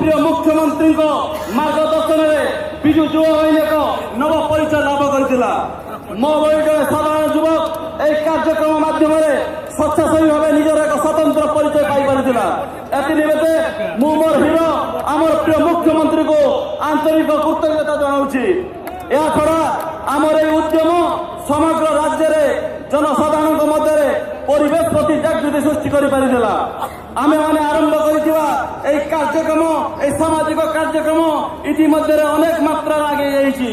प्रिय मुख्यमंत्री मार्गदर्शन में विजु युवा बाहिनी एक नव परिचय लाभ करथिला। मो भଳି जड़े साधारण युवक एक कार्यक्रम माध्यम स्वच्छासेवी भाव निजर एक स्वतंत्र परिचय पाई पारिथिला। एति निमित्ते मु मोर हिरो आमर प्रिय मुख्यमंत्री को आंतरिक कृतज्ञता जनाउछि। या छड़ा आमर ए उद्यम समग्र राज्य रे जनसाधारण मध्य परिवेश प्रति जागृति सृष्टि कर पारिथिला। आमे माने आरंभ करिथिबा ए कार्यक्रम ए सामाजिक कार्यक्रम इतिमध्ये अनेक मात्रा आगे जाइछि।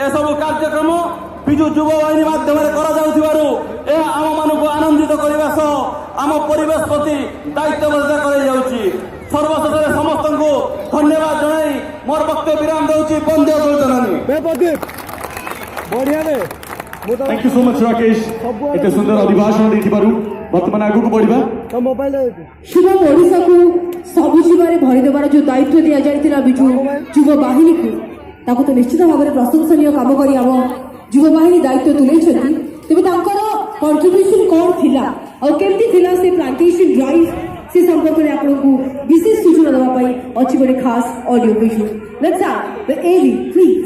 ए सब कार्यक्रम विजु युवा बाहिनी माध्यम करा जाउथिबारु ए आम मानकु आनंदित करबा सह आम परिवेश प्रति दायित्वबोध कर जाउछि। सर्वशेष समस्त को धन्यवाद जनाई मोर वक्तव्य विराम दउछि। बंदे अतुल बढ़िया ने thank you so much Rakesh एते सुंदर अभिभाषण देथिबारु वर्तमान आगु को बढ़िबा। तो मोबाइल शुभ ओडिशा को सबु जीवारे भरी देबार जो दायित्व दिया जाइतिला विजु युवा बाहिनी को ताको तो निश्चित भाव में प्रशंसनीय काम करी आम युवा बाहिनी दायित्व तुले छथि। तेबे तांकर कंट्रीब्यूशन कोन थिला और केमती थिला से प्लांटेशन ड्राइव से संपर्क में आपको विशेष सूचना देवा पई अछि बडे खास audio visual. Let's have the AV please.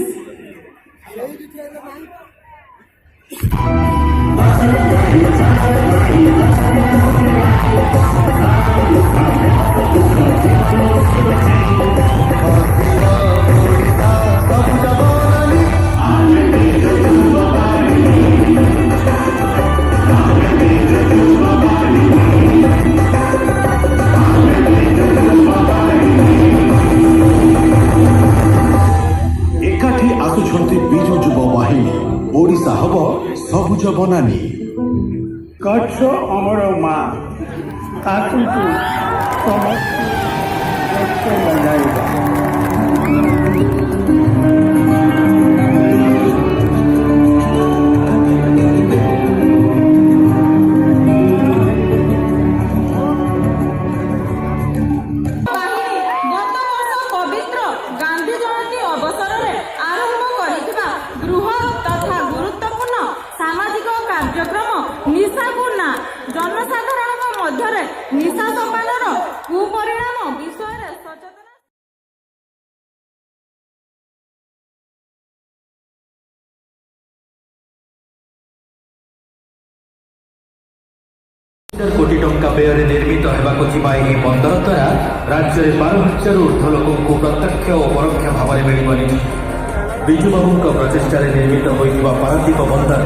एकाठी आसुछंती विजु युवा बाहिनी ओडिशा हब सबुज बनानी। कच्छ अमर माँ ताकि समस्त बनाएगा। जनसाधारण मध्य निशा संपादन कुपरिणाम विषय सचेतन कोटी टंका व्यय निर्मित होगाक बंदर द्वारा राज्य में 12,000 ऊर्ध्व लोक प्रत्यक्ष और परोक्ष भाव में मिल विजुबाबू प्रचेषा निर्मित होता पारादीप बंदर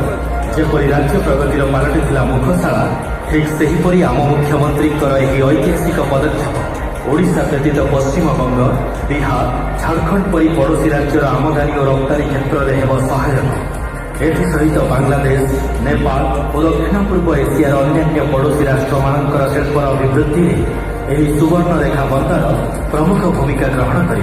जेपरी राज्य प्रगतिर पलटि मुखशाला ठीक सेहीपरि आम मुख्यमंत्री ऐतिहासिक पदक्षेप ओडिशा व्यतीत पश्चिमबंग बिहार झारखंड परी पड़ोशी राज्यर आमदानी और रप्तानी क्षेत्र में हेब सहायक। एसहित बांग्लादेश नेपाल और दक्षिण पूर्व एशियार अन्य पड़ोशी राष्ट्र शिल्पर अभिवृद्धि में सुवर्णरेखा बंदर प्रमुख भूमिका ग्रहण कर